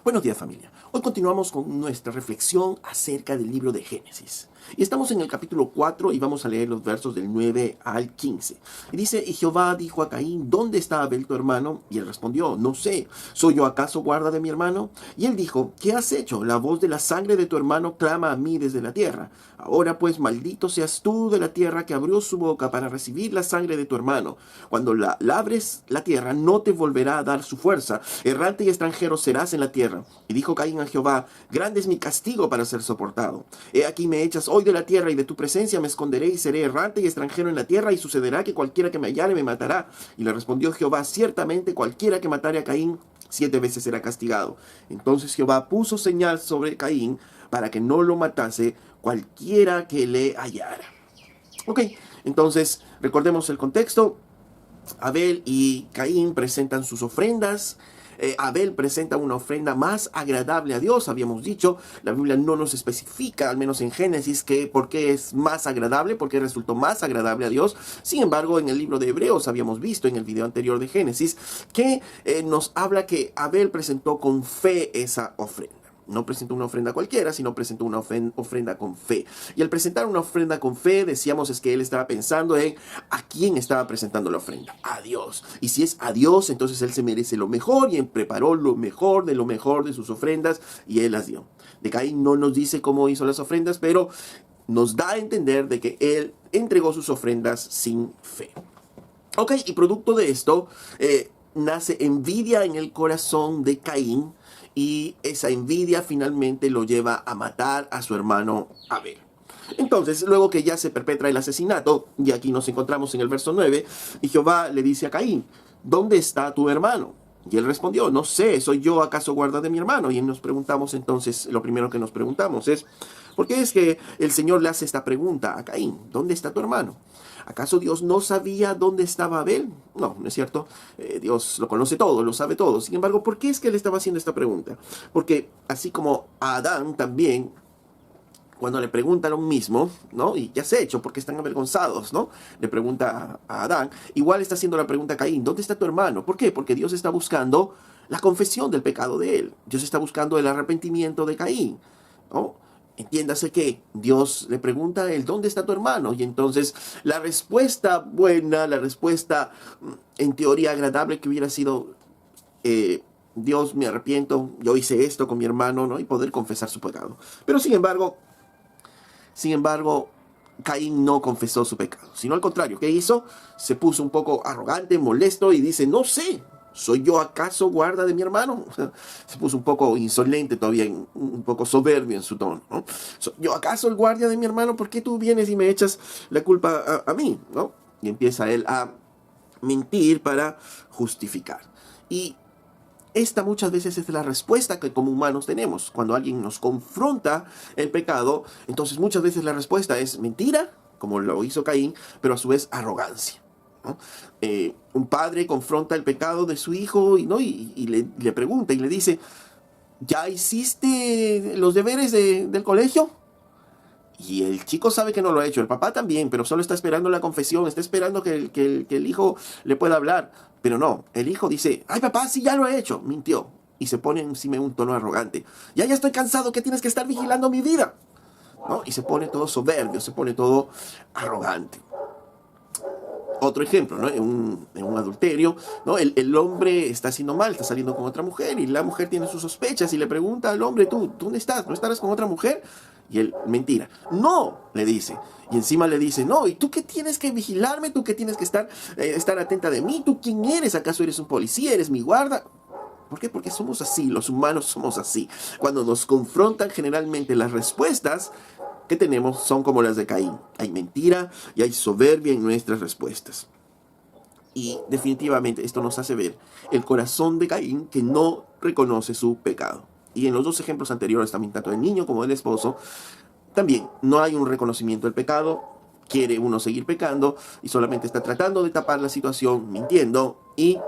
Buenos días, familia. Hoy continuamos con nuestra reflexión acerca del libro de Génesis. Y estamos en el capítulo 4 y vamos a leer los versos del 9 al 15. Y dice, y Jehová dijo a Caín, ¿dónde está Abel tu hermano? Y él respondió, no sé, ¿soy yo acaso guarda de mi hermano? Y él dijo, ¿qué has hecho? La voz de la sangre de tu hermano clama a mí desde la tierra. Ahora pues maldito seas tú de la tierra que abrió su boca para recibir la sangre de tu hermano. Cuando la labres la tierra no te volverá a dar su fuerza. Errante y extranjero serás en la tierra. Y dijo Caín a Jehová, grande es mi castigo para ser soportado. He aquí me echas hoy de la tierra y de tu presencia me esconderé y seré errante y extranjero en la tierra y sucederá que cualquiera que me hallare me matará. Y le respondió Jehová, ciertamente cualquiera que matare a Caín 7 veces será castigado. Entonces Jehová puso señal sobre Caín para que no lo matase cualquiera que le hallara. Ok, entonces recordemos el contexto. Abel y Caín presentan sus ofrendas. Abel presenta una ofrenda más agradable a Dios, habíamos dicho. La Biblia no nos especifica, al menos en Génesis, que por qué es más agradable, por qué resultó más agradable a Dios. Sin embargo, en el libro de Hebreos habíamos visto en el video anterior de Génesis que nos habla que Abel presentó con fe esa ofrenda. No presentó una ofrenda cualquiera, sino presentó una ofrenda con fe. Y al presentar una ofrenda con fe, decíamos es que él estaba pensando en a quién estaba presentando la ofrenda. A Dios. Y si es a Dios, entonces él se merece lo mejor y él preparó lo mejor de sus ofrendas y él las dio. De Caín no nos dice cómo hizo las ofrendas, pero nos da a entender de que él entregó sus ofrendas sin fe. Ok, y producto de esto, nace envidia en el corazón de Caín. Y esa envidia finalmente lo lleva a matar a su hermano Abel. Entonces, luego que ya se perpetra el asesinato, y aquí nos encontramos en el verso 9, y Jehová le dice a Caín, ¿dónde está tu hermano? Y él respondió, no sé, ¿soy yo acaso guarda de mi hermano? Y nos preguntamos entonces, lo primero que nos preguntamos es, ¿por qué es que el Señor le hace esta pregunta a Caín? ¿Dónde está tu hermano? ¿Acaso Dios no sabía dónde estaba Abel? No, no es cierto. Dios lo conoce todo, lo sabe todo. Sin embargo, ¿por qué es que él estaba haciendo esta pregunta? Porque así como a Adán también, cuando le pregunta lo mismo, ¿no? Y ya se ha hecho porque están avergonzados, ¿no? Le pregunta a Adán, igual está haciendo la pregunta a Caín, ¿dónde está tu hermano? ¿Por qué? Porque Dios está buscando la confesión del pecado de él. Dios está buscando el arrepentimiento de Caín, ¿no? Entiéndase que Dios le pregunta a él, ¿dónde está tu hermano? Y entonces la respuesta buena, la respuesta en teoría agradable que hubiera sido, Dios, me arrepiento, yo hice esto con mi hermano, ¿no? Y poder confesar su pecado. Pero sin embargo, Caín no confesó su pecado, sino al contrario, ¿qué hizo? Se puso un poco arrogante, molesto y dice, no sé, ¿soy yo acaso guarda de mi hermano? Se puso un poco insolente todavía, un poco soberbio en su tono, ¿no? ¿Soy yo acaso el guardia de mi hermano? ¿Por qué tú vienes y me echas la culpa a mí? ¿No? Y empieza él a mentir para justificar. Y esta muchas veces es la respuesta que como humanos tenemos. Cuando alguien nos confronta el pecado, entonces muchas veces la respuesta es mentira, como lo hizo Caín, pero a su vez arrogancia, ¿no? Un padre confronta el pecado de su hijo y le pregunta y le dice, ¿ya hiciste los deberes del colegio? Y el chico sabe que no lo ha hecho, el papá también, pero solo está esperando la confesión, está esperando que el hijo le pueda hablar. Pero no, el hijo dice, ay papá, sí ya lo he hecho, mintió. Y se pone encima un tono arrogante. Ya estoy cansado, que tienes que estar vigilando mi vida, ¿no? Y se pone todo soberbio, se pone todo arrogante. Otro ejemplo, ¿no? En un adulterio, ¿no? El hombre está haciendo mal, está saliendo con otra mujer y la mujer tiene sus sospechas y le pregunta al hombre, ¿tú dónde estás? ¿No estarás con otra mujer? Y él, mentira. No, le dice. Y encima le dice, no, ¿y tú qué tienes que vigilarme? ¿Tú qué tienes que estar atenta de mí? ¿Tú quién eres? ¿Acaso eres un policía? ¿Eres mi guarda? ¿Por qué? Porque somos así, los humanos somos así. Cuando nos confrontan, generalmente las respuestas que tenemos son como las de Caín. Hay mentira y hay soberbia en nuestras respuestas. Y definitivamente esto nos hace ver el corazón de Caín que no reconoce su pecado. Y en los dos ejemplos anteriores, también tanto del niño como del esposo, también no hay un reconocimiento del pecado, quiere uno seguir pecando y solamente está tratando de tapar la situación, mintiendo y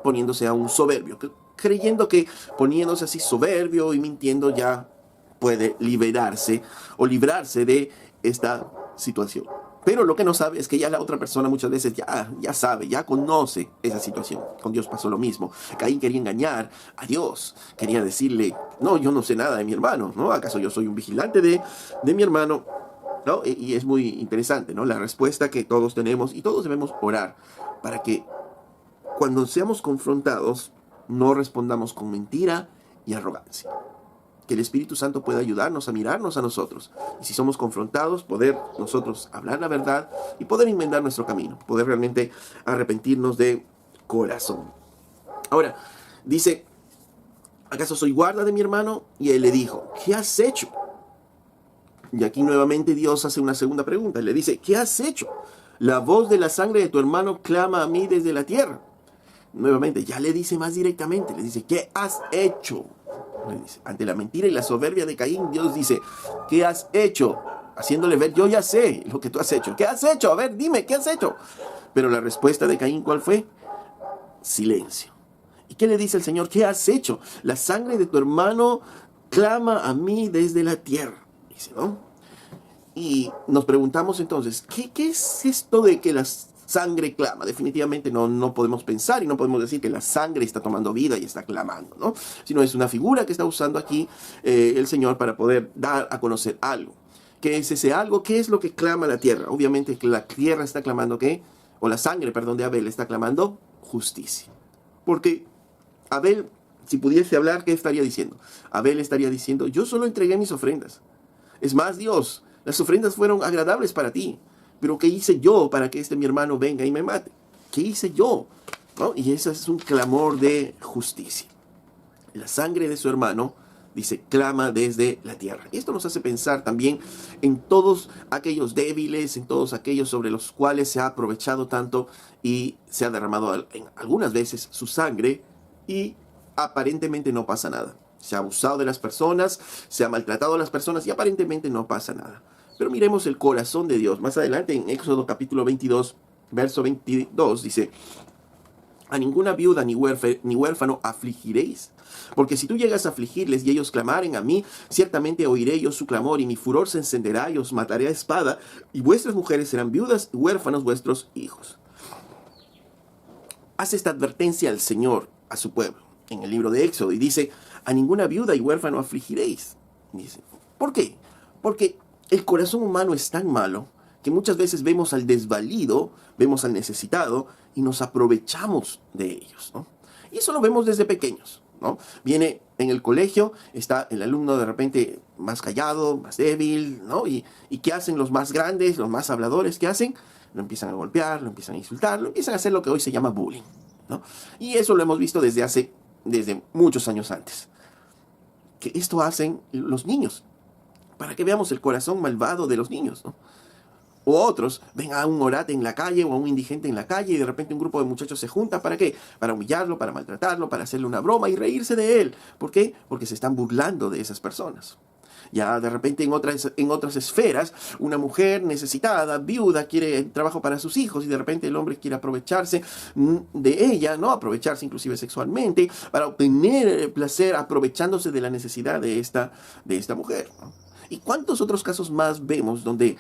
poniéndose a un soberbio, creyendo que poniéndose así soberbio y mintiendo ya puede liberarse o librarse de esta situación. Pero lo que no sabe es que ya la otra persona muchas veces ya sabe, ya conoce esa situación. Con Dios pasó lo mismo. Caín quería engañar a Dios. Quería decirle, no, yo no sé nada de mi hermano, ¿no? ¿Acaso yo soy un vigilante de mi hermano? ¿No? Y es muy interesante, ¿no? La respuesta que todos tenemos y todos debemos orar para que cuando seamos confrontados no respondamos con mentira y arrogancia. Que el Espíritu Santo pueda ayudarnos a mirarnos a nosotros. Y si somos confrontados, poder nosotros hablar la verdad y poder enmendar nuestro camino. Poder realmente arrepentirnos de corazón. Ahora, dice, ¿acaso soy guarda de mi hermano? Y él le dijo, ¿qué has hecho? Y aquí nuevamente Dios hace una segunda pregunta. Le dice, ¿qué has hecho? La voz de la sangre de tu hermano clama a mí desde la tierra. Nuevamente, ya le dice más directamente. Le dice, ¿qué has hecho? Dice, ante la mentira y la soberbia de Caín, Dios dice, ¿qué has hecho? Haciéndole ver, yo ya sé lo que tú has hecho. ¿Qué has hecho? A ver, dime, ¿qué has hecho? Pero la respuesta de Caín, ¿cuál fue? Silencio. ¿Y qué le dice el Señor? ¿Qué has hecho? La sangre de tu hermano clama a mí desde la tierra. Dice, ¿no? Y nos preguntamos entonces, ¿qué es esto de que la sangre clama? Definitivamente no podemos pensar y no podemos decir que la sangre está tomando vida y está clamando, ¿no? Sino es una figura que está usando aquí el Señor para poder dar a conocer algo. ¿Qué es ese algo? ¿Qué es lo que clama la tierra? Obviamente que la tierra está clamando ¿qué? O la sangre, perdón, de Abel está clamando justicia. Porque Abel, si pudiese hablar, ¿qué estaría diciendo? Abel estaría diciendo, yo solo entregué mis ofrendas. Es más, Dios, las ofrendas fueron agradables para ti. Pero ¿qué hice yo para que mi hermano venga y me mate? ¿Qué hice yo? ¿No? Y ese es un clamor de justicia. La sangre de su hermano, dice, clama desde la tierra. Y esto nos hace pensar también en todos aquellos débiles, en todos aquellos sobre los cuales se ha aprovechado tanto y se ha derramado en algunas veces su sangre y aparentemente no pasa nada. Se ha abusado de las personas, se ha maltratado a las personas y aparentemente no pasa nada. Pero miremos el corazón de Dios. Más adelante en Éxodo capítulo 22, verso 22, dice, a ninguna viuda ni huérfano afligiréis, porque si tú llegas a afligirles y ellos clamaren a mí, ciertamente oiré yo su clamor y mi furor se encenderá y os mataré a espada, y vuestras mujeres serán viudas y huérfanos vuestros hijos. Hace esta advertencia al Señor a su pueblo en el libro de Éxodo y dice, a ninguna viuda y huérfano afligiréis. Dice, ¿por qué? Porque el corazón humano es tan malo que muchas veces vemos al desvalido, vemos al necesitado y nos aprovechamos de ellos, ¿no? Y eso lo vemos desde pequeños, ¿no? Viene en el colegio, está el alumno de repente más callado, más débil, ¿no? ¿Y qué hacen los más grandes, los más habladores? ¿Qué hacen? Lo empiezan a golpear, lo empiezan a insultar, lo empiezan a hacer lo que hoy se llama bullying, ¿no? Y eso lo hemos visto desde muchos años antes. Que esto hacen los niños, para que veamos el corazón malvado de los niños, ¿no? O otros ven a un orate en la calle o a un indigente en la calle y de repente un grupo de muchachos se junta, ¿para qué? Para humillarlo, para maltratarlo, para hacerle una broma y reírse de él. ¿Por qué? Porque se están burlando de esas personas. Ya de repente en otras esferas, una mujer necesitada, viuda, quiere trabajo para sus hijos y de repente el hombre quiere aprovecharse de ella, ¿no? Aprovecharse inclusive sexualmente para obtener placer aprovechándose de la necesidad de esta mujer, ¿no? ¿Y cuántos otros casos más vemos donde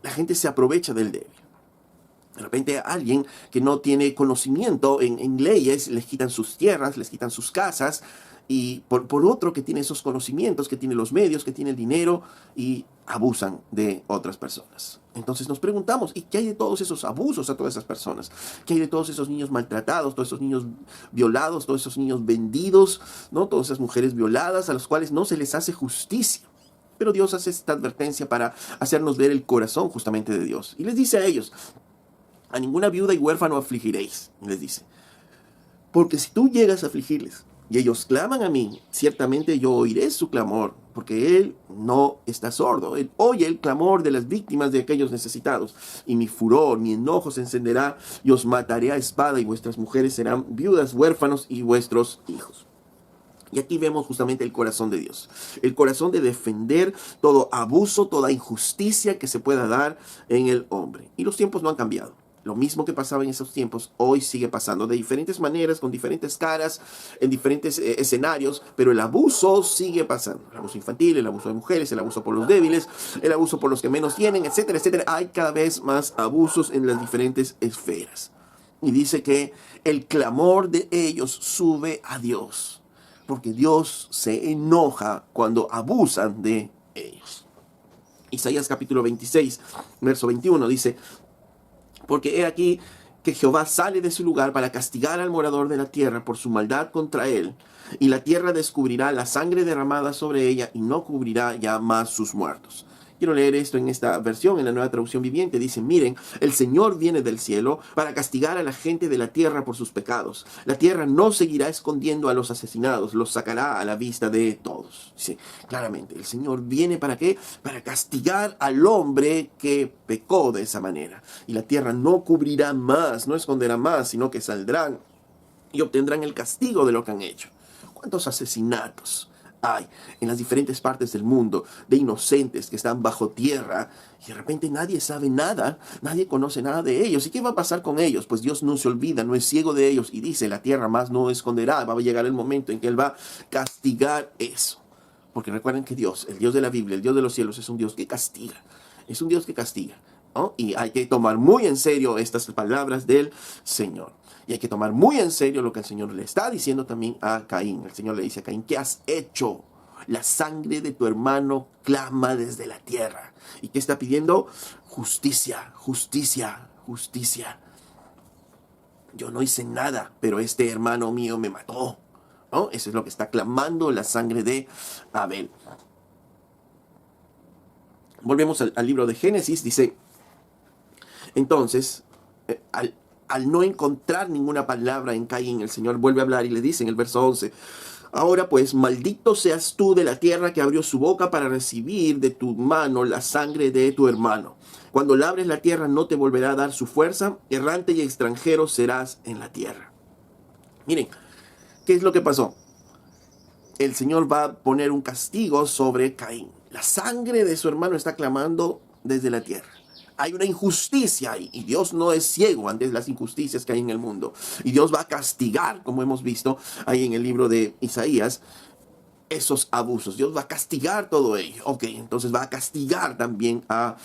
la gente se aprovecha del débil? De repente a alguien que no tiene conocimiento en leyes, les quitan sus tierras, les quitan sus casas, y por otro que tiene esos conocimientos, que tiene los medios, que tiene el dinero, y abusan de otras personas. Entonces nos preguntamos, ¿y qué hay de todos esos abusos a todas esas personas? ¿Qué hay de todos esos niños maltratados, todos esos niños violados, todos esos niños vendidos, ¿no? Todas esas mujeres violadas a las cuales no se les hace justicia? Pero Dios hace esta advertencia para hacernos ver el corazón justamente de Dios. Y les dice a ellos, a ninguna viuda y huérfano afligiréis, les dice. Porque si tú llegas a afligirles y ellos claman a mí, ciertamente yo oiré su clamor, porque Él no está sordo. Él oye el clamor de las víctimas de aquellos necesitados. Y mi furor, mi enojo se encenderá y os mataré a espada y vuestras mujeres serán viudas, huérfanos y vuestros hijos. Y aquí vemos justamente el corazón de Dios. El corazón de defender todo abuso, toda injusticia que se pueda dar en el hombre. Y los tiempos no han cambiado. Lo mismo que pasaba en esos tiempos, hoy sigue pasando de diferentes maneras, con diferentes caras, en diferentes escenarios, pero el abuso sigue pasando. El abuso infantil, el abuso de mujeres, el abuso por los débiles, el abuso por los que menos tienen, etcétera, etcétera. Hay cada vez más abusos en las diferentes esferas. Y dice que el clamor de ellos sube a Dios, porque Dios se enoja cuando abusan de ellos. Isaías capítulo 26, verso 21 dice: porque he aquí que Jehová sale de su lugar para castigar al morador de la tierra por su maldad contra él, y la tierra descubrirá la sangre derramada sobre ella y no cubrirá ya más sus muertos. Quiero leer esto en esta versión, en la Nueva Traducción Viviente. Dice: miren, el Señor viene del cielo para castigar a la gente de la tierra por sus pecados. La tierra no seguirá escondiendo a los asesinados, los sacará a la vista de todos. Dice claramente, el Señor viene ¿para qué? Para castigar al hombre que pecó de esa manera. Y la tierra no cubrirá más, no esconderá más, sino que saldrán y obtendrán el castigo de lo que han hecho. ¿Cuántos asesinatos hay en las diferentes partes del mundo de inocentes que están bajo tierra y de repente nadie sabe nada, nadie conoce nada de ellos? ¿Y qué va a pasar con ellos? Pues Dios no se olvida, no es ciego de ellos y dice: la tierra más no esconderá. Va a llegar el momento en que Él va a castigar eso. Porque recuerden que Dios, el Dios de la Biblia, el Dios de los cielos, es un Dios que castiga. Es un Dios que castiga, ¿no? Y hay que tomar muy en serio estas palabras del Señor. Y hay que tomar muy en serio lo que el Señor le está diciendo también a Caín. El Señor le dice a Caín: ¿qué has hecho? La sangre de tu hermano clama desde la tierra. ¿Y qué está pidiendo? Justicia, justicia, justicia. Yo no hice nada, pero este hermano mío me mató, ¿no? Eso es lo que está clamando la sangre de Abel. Volvemos al libro de Génesis. Dice: entonces, al no encontrar ninguna palabra en Caín, el Señor vuelve a hablar y le dice en el verso 11: ahora pues, maldito seas tú de la tierra que abrió su boca para recibir de tu mano la sangre de tu hermano. Cuando labres la tierra no te volverá a dar su fuerza, errante y extranjero serás en la tierra. Miren, ¿qué es lo que pasó? El Señor va a poner un castigo sobre Caín. La sangre de su hermano está clamando desde la tierra. Hay una injusticia ahí, y Dios no es ciego ante las injusticias que hay en el mundo. Y Dios va a castigar, como hemos visto ahí en el libro de Isaías, esos abusos. Dios va a castigar todo ello. Ok, entonces va a castigar también a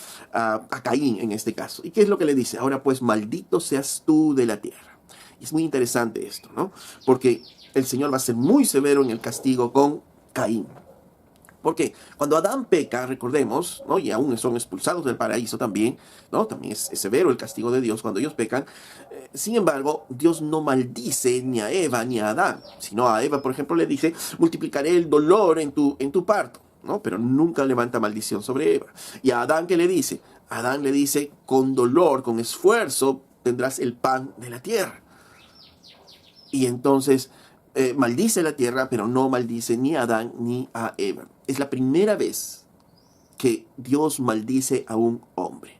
Caín en este caso. ¿Y qué es lo que le dice? Ahora pues, maldito seas tú de la tierra. Y es muy interesante esto, ¿no? Porque el Señor va a ser muy severo en el castigo con Caín. Porque cuando Adán peca, recordemos, ¿no? Y aún son expulsados del paraíso también, ¿no? También es severo el castigo de Dios cuando ellos pecan. Sin embargo, Dios no maldice ni a Eva ni a Adán, sino a Eva, por ejemplo, le dice: multiplicaré el dolor en tu parto, ¿no? Pero nunca levanta maldición sobre Eva. Y a Adán, ¿qué le dice? Adán le dice: con dolor, con esfuerzo, tendrás el pan de la tierra. Y entonces maldice la tierra, pero no maldice ni a Adán ni a Eva. Es la primera vez que Dios maldice a un hombre,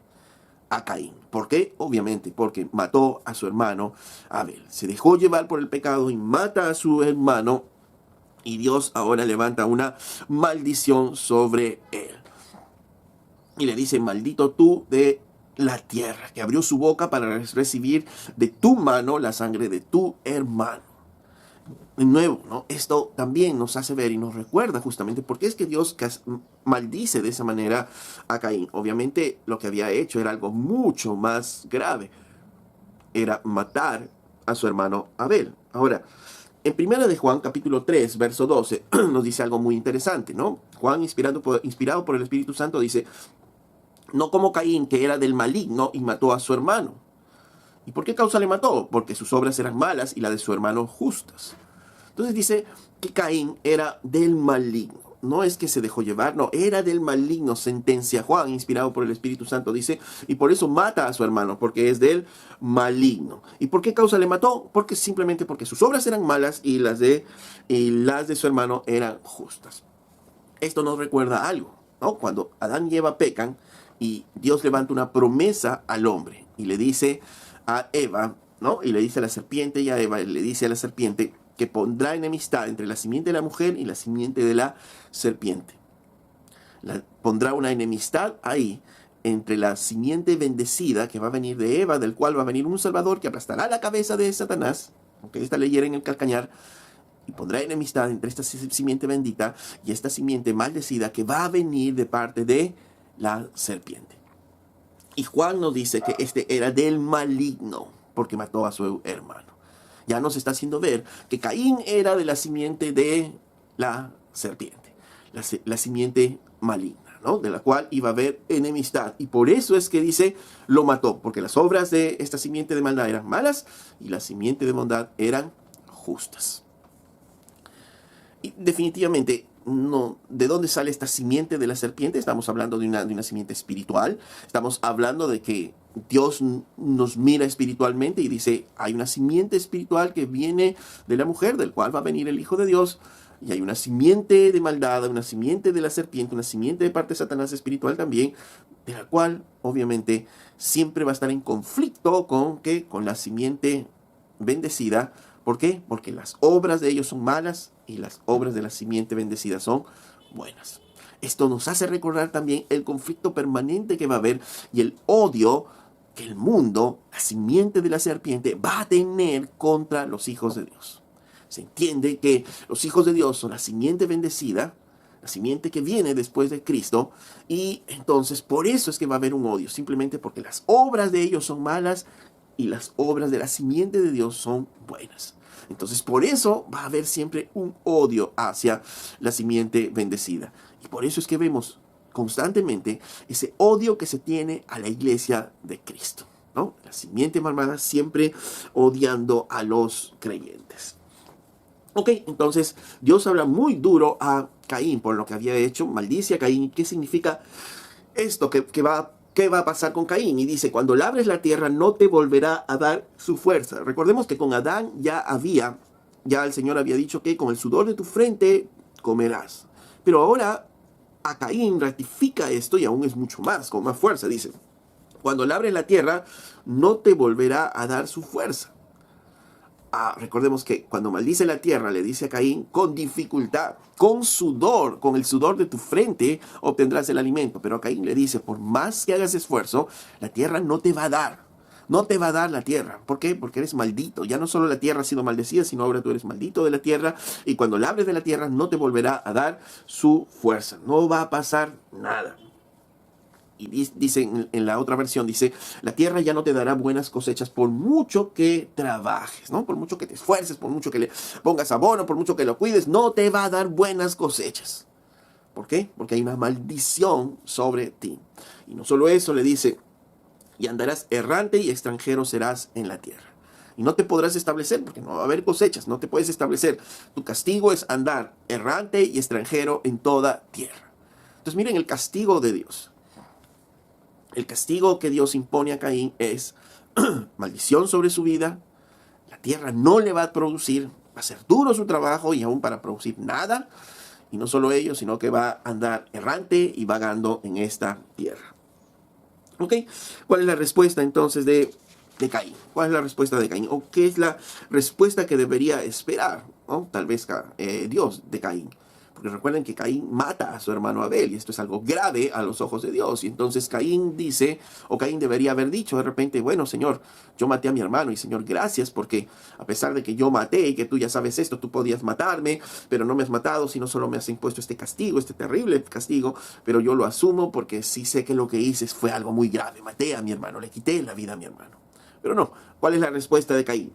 a Caín. ¿Por qué? Obviamente porque mató a su hermano Abel. Se dejó llevar por el pecado y mata a su hermano, y Dios ahora levanta una maldición sobre él. Y le dice: maldito tú de la tierra, que abrió su boca para recibir de tu mano la sangre de tu hermano. De nuevo, ¿no? Esto también nos hace ver y nos recuerda justamente por qué es que Dios maldice de esa manera a Caín. Obviamente lo que había hecho era algo mucho más grave. Era matar a su hermano Abel. Ahora, en 1 de Juan, capítulo 3, verso 12, nos dice algo muy interesante, ¿no? Juan, inspirado por el Espíritu Santo, dice: no como Caín, que era del maligno y mató a su hermano. ¿Y por qué causa le mató? Porque sus obras eran malas y la de su hermano justas. Entonces dice que Caín era del maligno. No es que se dejó llevar, no, era del maligno. Sentencia Juan, inspirado por el Espíritu Santo, dice: y por eso mata a su hermano, porque es del maligno. ¿Y por qué causa le mató? Porque simplemente porque sus obras eran malas y las de su hermano eran justas. Esto nos recuerda algo, ¿no? Cuando Adán y Eva pecan y Dios levanta una promesa al hombre y le dice a Eva, ¿no? Y le dice a la serpiente, y a Eva le dice a la serpiente que pondrá enemistad entre la simiente de la mujer y la simiente de la serpiente. Pondrá una enemistad ahí entre la simiente bendecida que va a venir de Eva, del cual va a venir un Salvador que aplastará la cabeza de Satanás, aunque esta le hiere en el calcañar, y pondrá enemistad entre esta simiente bendita y esta simiente maldecida que va a venir de parte de la serpiente. Y Juan nos dice que este era del maligno, porque mató a su hermano. Ya nos está haciendo ver que Caín era de la simiente de la serpiente, la simiente maligna, ¿no? De la cual iba a haber enemistad. Y por eso es que dice, lo mató, porque las obras de esta simiente de maldad eran malas y la simiente de bondad eran justas. Y definitivamente, no, ¿de dónde sale esta simiente de la serpiente? Estamos hablando de una simiente espiritual. Estamos hablando de que Dios nos mira espiritualmente y dice, hay una simiente espiritual que viene de la mujer, del cual va a venir el Hijo de Dios. Y hay una simiente de maldad, una simiente de la serpiente, una simiente de parte de Satanás espiritual también, de la cual obviamente siempre va a estar en conflicto con la simiente bendecida. ¿Por qué? Porque las obras de ellos son malas y las obras de la simiente bendecida son buenas. Esto nos hace recordar también el conflicto permanente que va a haber y el odio que el mundo, la simiente de la serpiente, va a tener contra los hijos de Dios. Se entiende que los hijos de Dios son la simiente bendecida, la simiente que viene después de Cristo, y entonces por eso es que va a haber un odio, simplemente porque las obras de ellos son malas y las obras de la simiente de Dios son buenas. Entonces por eso va a haber siempre un odio hacia la simiente bendecida. Y por eso es que vemos constantemente ese odio que se tiene a la iglesia de Cristo, ¿no? La simiente malvada siempre odiando a los creyentes. Ok, entonces Dios habla muy duro a Caín por lo que había hecho, maldice a Caín. ¿Qué significa esto? ¿Qué va a pasar con Caín? Y dice, cuando labres la tierra no te volverá a dar su fuerza. Recordemos que con Adán ya el Señor había dicho que con el sudor de tu frente comerás. Pero ahora a Caín ratifica esto y aún es mucho más, con más fuerza. Dice, cuando labres la tierra no te volverá a dar su fuerza. Recordemos que cuando maldice la tierra, le dice a Caín, con dificultad, con sudor, con el sudor de tu frente obtendrás el alimento. Pero a Caín le dice, por más que hagas esfuerzo, la tierra no te va a dar. No te va a dar la tierra. ¿Por qué? Porque eres maldito. Ya no solo la tierra ha sido maldecida, sino ahora tú eres maldito de la tierra. Y cuando labres de la tierra, no te volverá a dar su fuerza. No va a pasar nada. Y dice en la otra versión, dice, la tierra ya no te dará buenas cosechas por mucho que trabajes, ¿no? Por mucho que te esfuerces, por mucho que le pongas abono, por mucho que lo cuides, no te va a dar buenas cosechas. ¿Por qué? Porque hay una maldición sobre ti. Y no solo eso, le dice, y andarás errante y extranjero serás en la tierra. Y no te podrás establecer porque no va a haber cosechas, no te puedes establecer. Tu castigo es andar errante y extranjero en toda tierra. Entonces miren el castigo de Dios. El castigo que Dios impone a Caín es maldición sobre su vida. La tierra no le va a producir, va a ser duro su trabajo y aún para producir nada. Y no solo ello, sino que va a andar errante y vagando en esta tierra. ¿Ok? ¿Cuál es la respuesta entonces de Caín? ¿Cuál es la respuesta de Caín? ¿O qué es la respuesta que debería esperar, ¿no? Tal vez Dios de Caín? Porque recuerden que Caín mata a su hermano Abel y esto es algo grave a los ojos de Dios. Y entonces Caín dice, o Caín debería haber dicho de repente, bueno, Señor, yo maté a mi hermano y Señor, gracias porque a pesar de que yo maté y que tú ya sabes esto, tú podías matarme, pero no me has matado, sino solo me has impuesto este castigo, este terrible castigo, pero yo lo asumo porque sí sé que lo que hice fue algo muy grave. Maté a mi hermano, le quité la vida a mi hermano. Pero no, ¿cuál es la respuesta de Caín?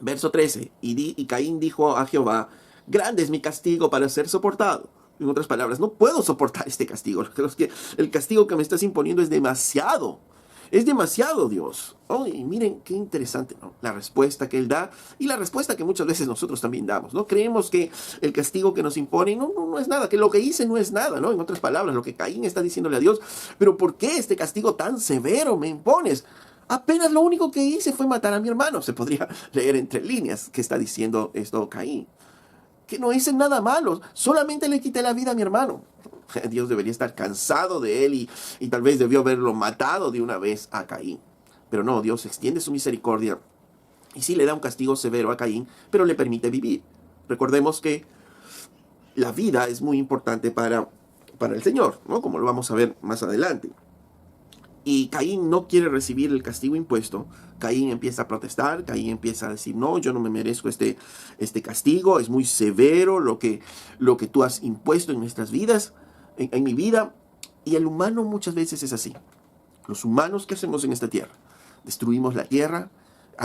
Verso 13, y Caín dijo a Jehová, grande es mi castigo para ser soportado. En otras palabras, no puedo soportar este castigo. El castigo que me estás imponiendo es demasiado. Es demasiado, Dios. Oh, y miren qué interesante, ¿no? La respuesta que Él da y la respuesta que muchas veces nosotros también damos, ¿no? Creemos que el castigo que nos impone no es nada, que lo que hice no es nada, ¿no? En otras palabras, lo que Caín está diciéndole a Dios, pero ¿por qué este castigo tan severo me impones? Apenas lo único que hice fue matar a mi hermano. Se podría leer entre líneas que está diciendo esto Caín. Que no hice nada malo, solamente le quité la vida a mi hermano. Dios debería estar cansado de él y tal vez debió haberlo matado de una vez a Caín. Pero no, Dios extiende su misericordia y sí le da un castigo severo a Caín, pero le permite vivir. Recordemos que la vida es muy importante para el Señor, ¿no? Como lo vamos a ver más adelante. y Caín no quiere recibir el castigo impuesto, Caín empieza a protestar, Caín empieza a decir, no, yo no me merezco este castigo, es muy severo lo que tú has impuesto en nuestras vidas, en mi vida. Y el humano muchas veces es así. Los humanos, ¿qué hacemos en esta tierra? Destruimos la tierra,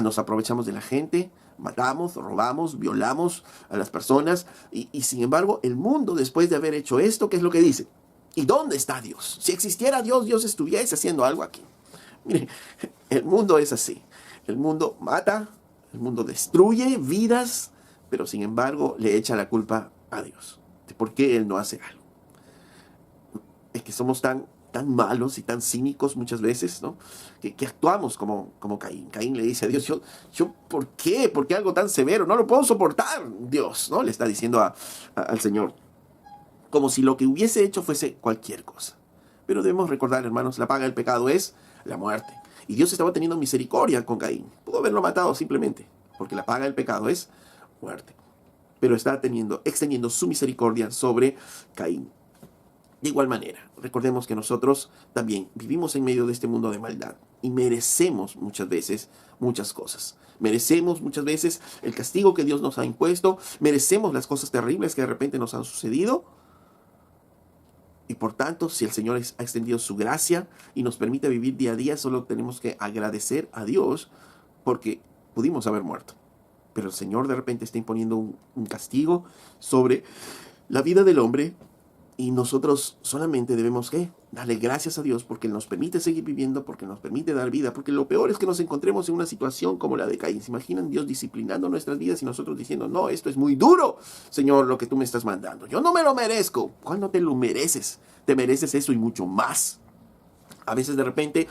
nos aprovechamos de la gente, matamos, robamos, violamos a las personas, y sin embargo el mundo, después de haber hecho esto, ¿qué es lo que dice? ¿Y dónde está Dios? Si existiera Dios, Dios estuviese haciendo algo aquí. Mire, el mundo es así. El mundo mata, el mundo destruye vidas, pero sin embargo le echa la culpa a Dios de por qué Él no hace algo. Es que somos tan malos y tan cínicos muchas veces, ¿no? Que actuamos como Caín. Caín le dice a Dios, yo ¿por qué? ¿Por qué algo tan severo? No lo puedo soportar, Dios, ¿no? Le está diciendo al Señor. Como si lo que hubiese hecho fuese cualquier cosa. Pero debemos recordar, hermanos, la paga del pecado es la muerte. Y Dios estaba teniendo misericordia con Caín. Pudo haberlo matado simplemente, porque la paga del pecado es muerte. Pero está extendiendo su misericordia sobre Caín. De igual manera, recordemos que nosotros también vivimos en medio de este mundo de maldad y merecemos muchas veces muchas cosas. Merecemos muchas veces el castigo que Dios nos ha impuesto, merecemos las cosas terribles que de repente nos han sucedido. Y por tanto, si el Señor ha extendido su gracia y nos permite vivir día a día, solo tenemos que agradecer a Dios porque pudimos haber muerto. Pero el Señor de repente está imponiendo un castigo sobre la vida del hombre. Y nosotros solamente debemos ¿qué? Darle gracias a Dios porque Él nos permite seguir viviendo, porque nos permite dar vida, porque lo peor es que nos encontremos en una situación como la de Caín. ¿Se imaginan Dios disciplinando nuestras vidas y nosotros diciendo, no, esto es muy duro, Señor, lo que tú me estás mandando? Yo no me lo merezco. ¿Cuál no te lo mereces? Te mereces eso y mucho más. A veces de repente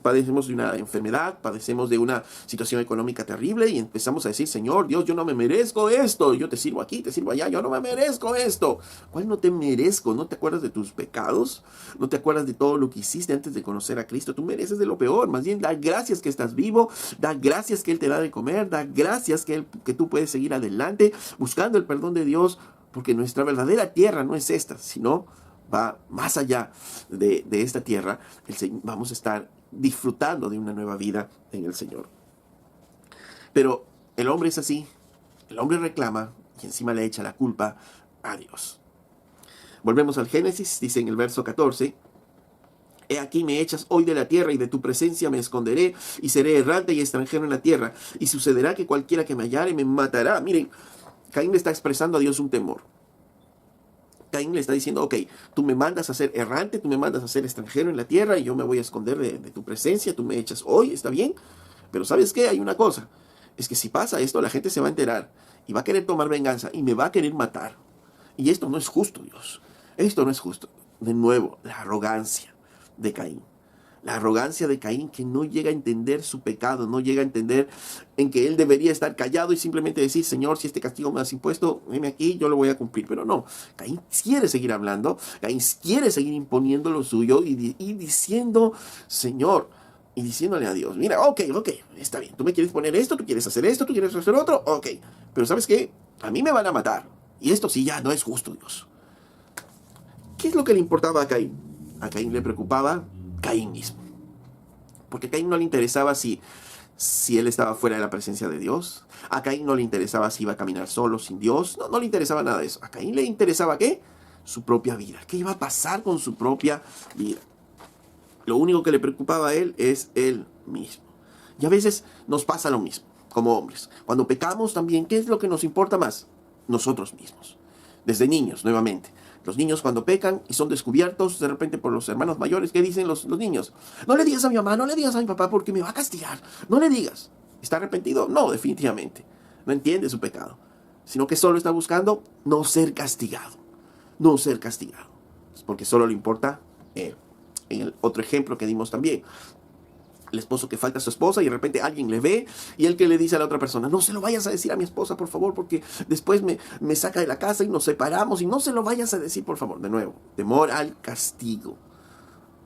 padecemos de una enfermedad, padecemos de una situación económica terrible y empezamos a decir, Señor, Dios, yo no me merezco esto. Yo te sirvo aquí, te sirvo allá, yo no me merezco esto. ¿Cuál no te merezco? ¿No te acuerdas de tus pecados? ¿No te acuerdas de todo lo que hiciste antes de conocer a Cristo? Tú mereces de lo peor. Más bien, da gracias que estás vivo, da gracias que Él te da de comer, da gracias que tú puedes seguir adelante buscando el perdón de Dios, porque nuestra verdadera tierra no es esta, sino va más allá de esta tierra. Vamos a estar disfrutando de una nueva vida en el Señor. Pero el hombre es así. El hombre reclama y encima le echa la culpa a Dios. Volvemos al Génesis, dice en el verso 14. He aquí me echas hoy de la tierra y de tu presencia me esconderé y seré errante y extranjero en la tierra. Y sucederá que cualquiera que me hallare me matará. Miren, Caín le está expresando a Dios un temor. Caín le está diciendo, ok, tú me mandas a ser errante, tú me mandas a ser extranjero en la tierra y yo me voy a esconder de tu presencia, tú me echas hoy, está bien, pero ¿sabes qué? Hay una cosa, es que si pasa esto, la gente se va a enterar y va a querer tomar venganza y me va a querer matar. Y esto no es justo, Dios, esto no es justo. De nuevo, la arrogancia de Caín. La arrogancia de Caín que no llega a entender su pecado, no llega a entender en que él debería estar callado y simplemente decir, Señor, si este castigo me has impuesto, venme aquí, yo lo voy a cumplir. Pero no, Caín quiere seguir hablando, Caín quiere seguir imponiendo lo suyo y diciendo, Señor, y diciéndole a Dios, mira, ok, está bien, tú me quieres poner esto, tú quieres hacer esto, tú quieres hacer otro, ok, pero ¿sabes qué? A mí me van a matar y esto sí ya no es justo, Dios. ¿Qué es lo que le importaba a Caín? A Caín le preocupaba Caín mismo. Porque a Caín no le interesaba si él estaba fuera de la presencia de Dios. A Caín no le interesaba si iba a caminar solo, sin Dios. No le interesaba nada de eso. A Caín le interesaba ¿qué? Su propia vida. ¿Qué iba a pasar con su propia vida? Lo único que le preocupaba a él es él mismo. Y a veces nos pasa lo mismo, como hombres. Cuando pecamos también, ¿qué es lo que nos importa más? Nosotros mismos. Desde niños, nuevamente. Los niños cuando pecan y son descubiertos de repente por los hermanos mayores, ¿qué dicen los niños? No le digas a mi mamá, no le digas a mi papá porque me va a castigar. No le digas. ¿Está arrepentido? No, definitivamente. No entiende su pecado. Sino que solo está buscando no ser castigado. No ser castigado. Es porque solo le importa él. En el otro ejemplo que dimos también. El esposo que falta a su esposa y de repente alguien le ve y él que le dice a la otra persona, no se lo vayas a decir a mi esposa, por favor, porque después me saca de la casa y nos separamos y no se lo vayas a decir, por favor. De nuevo, temor al castigo.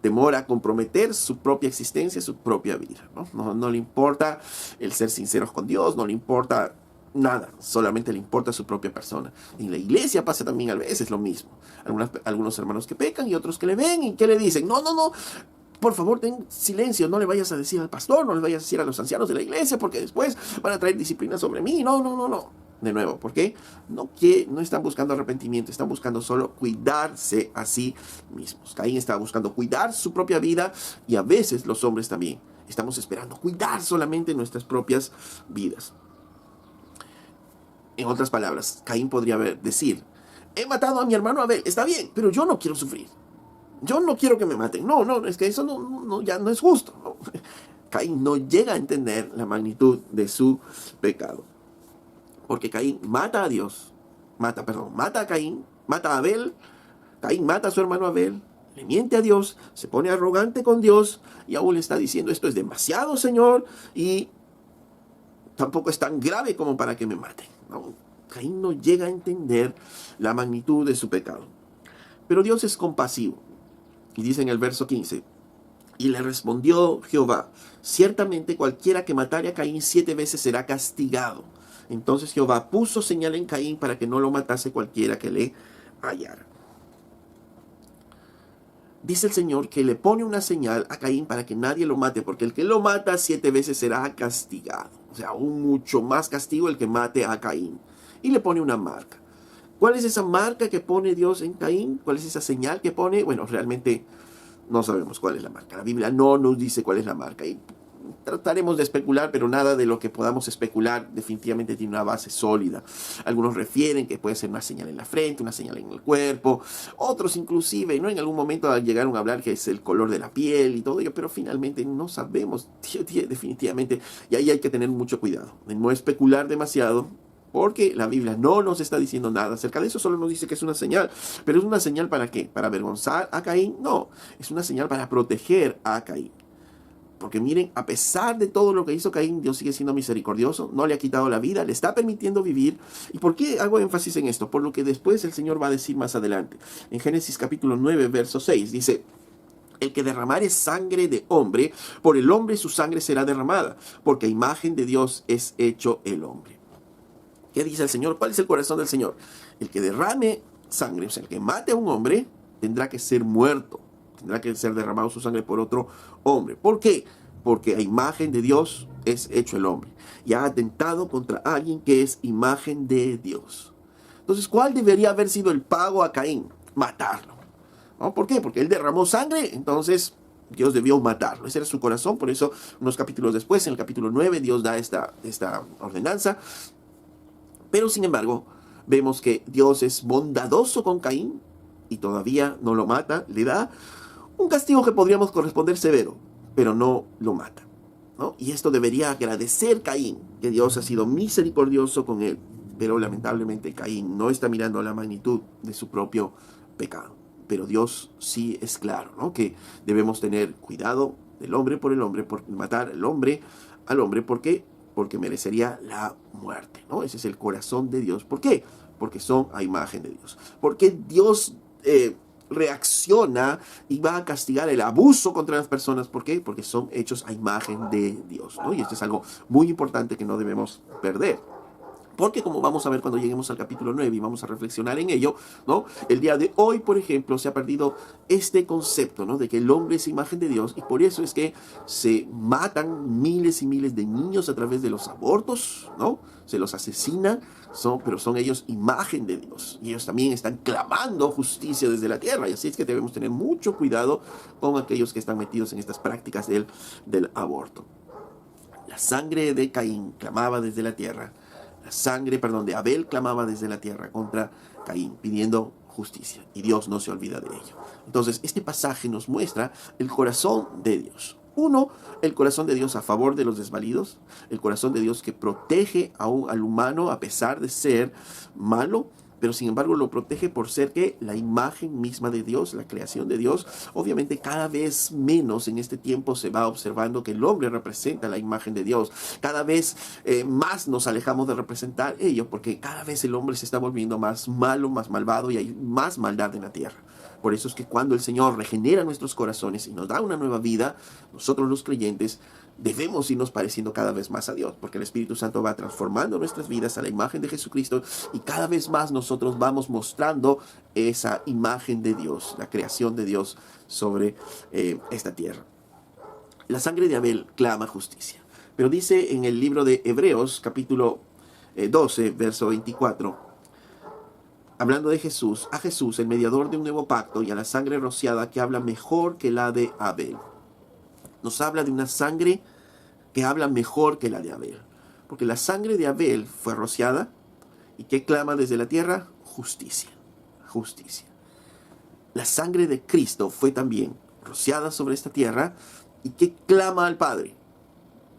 Temor a comprometer su propia existencia, su propia vida. No le importa el ser sinceros con Dios, no le importa nada, solamente le importa su propia persona. En la iglesia pasa también a veces lo mismo. Algunos hermanos que pecan y otros que le ven y que le dicen, no, por favor, ten silencio, no le vayas a decir al pastor, no le vayas a decir a los ancianos de la iglesia, porque después van a traer disciplina sobre mí. No, no, no, no. De nuevo, ¿por qué? No están buscando arrepentimiento, están buscando solo cuidarse a sí mismos. Caín estaba buscando cuidar su propia vida, y a veces los hombres también estamos esperando cuidar solamente nuestras propias vidas. En otras palabras, Caín podría decir: he matado a mi hermano Abel, está bien, pero yo no quiero sufrir. Yo no quiero que me maten. No, no, es que eso ya no es justo. No. Caín no llega a entender la magnitud de su pecado. Porque Caín mata a Dios, mata a Caín, mata a Abel. Caín mata a su hermano Abel, le miente a Dios, se pone arrogante con Dios y aún le está diciendo: esto es demasiado, Señor, y tampoco es tan grave como para que me maten. No, Caín no llega a entender la magnitud de su pecado. Pero Dios es compasivo. Y dice en el verso 15: y le respondió Jehová: ciertamente cualquiera que matare a Caín 7 veces será castigado. Entonces Jehová puso señal en Caín para que no lo matase cualquiera que le hallara. Dice el Señor que le pone una señal a Caín para que nadie lo mate, porque el que lo mata 7 veces será castigado. O sea, aún mucho más castigo el que mate a Caín. Y le pone una marca. ¿Cuál es esa marca que pone Dios en Caín? ¿Cuál es esa señal que pone? Bueno, realmente no sabemos cuál es la marca. La Biblia no nos dice cuál es la marca. Y trataremos de especular, pero nada de lo que podamos especular definitivamente tiene una base sólida. Algunos refieren que puede ser una señal en la frente, una señal en el cuerpo. Otros inclusive, ¿no?, en algún momento llegaron a hablar que es el color de la piel y todo ello, pero finalmente no sabemos definitivamente. Y ahí hay que tener mucho cuidado de no especular demasiado, porque la Biblia no nos está diciendo nada acerca de eso, solo nos dice que es una señal. ¿Pero es una señal para qué? ¿Para avergonzar a Caín? No, es una señal para proteger a Caín. Porque miren, a pesar de todo lo que hizo Caín, Dios sigue siendo misericordioso, no le ha quitado la vida, le está permitiendo vivir. ¿Y por qué hago énfasis en esto? Por lo que después el Señor va a decir más adelante. En Génesis capítulo 9, verso 6, dice: el que derramare sangre de hombre, por el hombre su sangre será derramada, porque a imagen de Dios es hecho el hombre. ¿Qué dice el Señor? ¿Cuál es el corazón del Señor? El que derrame sangre, o sea, el que mate a un hombre, tendrá que ser muerto. Tendrá que ser derramado su sangre por otro hombre. ¿Por qué? Porque a imagen de Dios es hecho el hombre. Y ha atentado contra alguien que es imagen de Dios. Entonces, ¿cuál debería haber sido el pago a Caín? Matarlo. ¿No? ¿Por qué? Porque él derramó sangre, entonces Dios debió matarlo. Ese era su corazón. Por eso, unos capítulos después, en el capítulo 9, Dios da esta ordenanza. Pero sin embargo, vemos que Dios es bondadoso con Caín y todavía no lo mata. Le da un castigo que podríamos corresponder severo, pero no lo mata, ¿no? Y esto debería agradecer Caín, que Dios ha sido misericordioso con él. Pero lamentablemente Caín no está mirando la magnitud de su propio pecado. Pero Dios sí es claro, ¿no?, que debemos tener cuidado del hombre, por matar al hombre. ¿Por qué? Porque merecería la muerte, ¿no? Ese es el corazón de Dios. ¿Por qué? Porque son a imagen de Dios. Porque Dios reacciona y va a castigar el abuso contra las personas. ¿Por qué? Porque son hechos a imagen de Dios, ¿no? Y esto es algo muy importante que no debemos perder. Porque, como vamos a ver cuando lleguemos al capítulo 9 y vamos a reflexionar en ello, ¿no?, el día de hoy, por ejemplo, se ha perdido este concepto, ¿no?, de que el hombre es imagen de Dios, y por eso es que se matan miles y miles de niños a través de los abortos, ¿no? Se los asesinan, pero son ellos imagen de Dios. Y ellos también están clamando justicia desde la tierra. Y así es que debemos tener mucho cuidado con aquellos que están metidos en estas prácticas del aborto. La sangre de Caín clamaba desde la tierra. La sangre, de Abel clamaba desde la tierra contra Caín, pidiendo justicia. Y Dios no se olvida de ello. Entonces, este pasaje nos muestra el corazón de Dios. Uno, el corazón de Dios a favor de los desvalidos. El corazón de Dios que protege al humano a pesar de ser malo, pero sin embargo lo protege por ser que la imagen misma de Dios, la creación de Dios. Obviamente cada vez menos en este tiempo se va observando que el hombre representa la imagen de Dios. Cada vez más nos alejamos de representar ello, porque cada vez el hombre se está volviendo más malo, más malvado, y hay más maldad en la tierra. Por eso es que cuando el Señor regenera nuestros corazones y nos da una nueva vida, nosotros los creyentes debemos irnos pareciendo cada vez más a Dios, porque el Espíritu Santo va transformando nuestras vidas a la imagen de Jesucristo, y cada vez más nosotros vamos mostrando esa imagen de Dios, la creación de Dios sobre esta tierra. La sangre de Abel clama justicia. Pero dice en el libro de Hebreos, capítulo 12, verso 24, hablando de Jesús, a Jesús, el mediador de un nuevo pacto, y a la sangre rociada que habla mejor que la de Abel. Nos habla de una sangre que habla mejor que la de Abel. Porque la sangre de Abel fue rociada, y ¿qué clama desde la tierra? Justicia. Justicia. La sangre de Cristo fue también rociada sobre esta tierra, y ¿qué clama al Padre?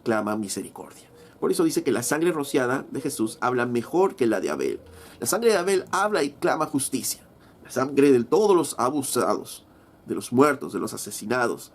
Clama misericordia. Por eso dice que la sangre rociada de Jesús habla mejor que la de Abel. La sangre de Abel habla y clama justicia. La sangre de todos los abusados, de los muertos, de los asesinados,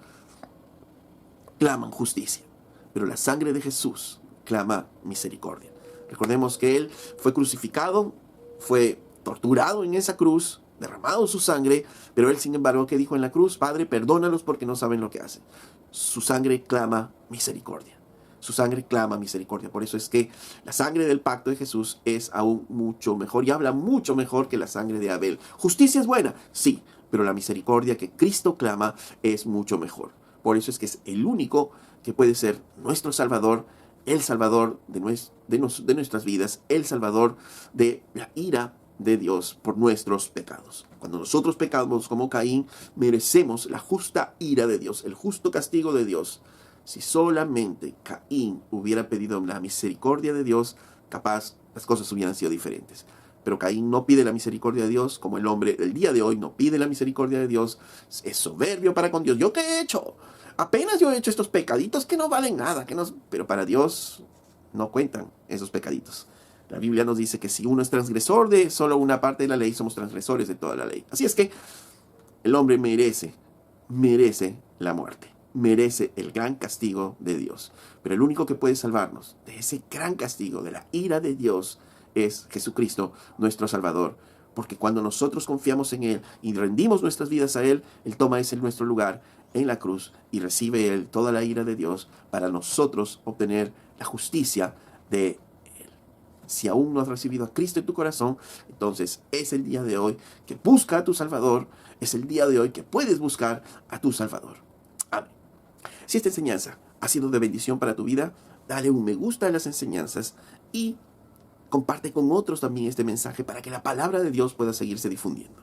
claman justicia. Pero la sangre de Jesús clama misericordia. Recordemos que Él fue crucificado, fue torturado en esa cruz, derramado su sangre, pero Él, sin embargo, ¿qué dijo en la cruz? Padre, perdónalos porque no saben lo que hacen. Su sangre clama misericordia. Su sangre clama misericordia. Por eso es que la sangre del pacto de Jesús es aún mucho mejor y habla mucho mejor que la sangre de Abel. ¿Justicia es buena? Sí, pero la misericordia que Cristo clama es mucho mejor. Por eso es que es el único que puede ser nuestro Salvador, el Salvador de nuestras vidas, el Salvador de la ira de Dios por nuestros pecados. Cuando nosotros pecamos como Caín, merecemos la justa ira de Dios, el justo castigo de Dios. Si solamente Caín hubiera pedido la misericordia de Dios, capaz las cosas hubieran sido diferentes. Pero Caín no pide la misericordia de Dios, como el hombre del día de hoy no pide la misericordia de Dios. Es soberbio para con Dios. ¿Yo qué he hecho? Apenas yo he hecho estos pecaditos que no valen nada. Pero para Dios no cuentan esos pecaditos. La Biblia nos dice que si uno es transgresor de solo una parte de la ley, somos transgresores de toda la ley. Así es que el hombre merece la muerte. Merece el gran castigo de Dios. Pero el único que puede salvarnos de ese gran castigo, de la ira de Dios, es Jesucristo, nuestro Salvador. Porque cuando nosotros confiamos en Él y rendimos nuestras vidas a Él, Él toma nuestro lugar en la cruz y recibe Él toda la ira de Dios para nosotros obtener la justicia de Él. Si aún no has recibido a Cristo en tu corazón, entonces es el día de hoy que busca a tu Salvador. Es el día de hoy que puedes buscar a tu Salvador. Amén. Si esta enseñanza ha sido de bendición para tu vida, dale un me gusta a las enseñanzas y comparte con otros también este mensaje para que la palabra de Dios pueda seguirse difundiendo.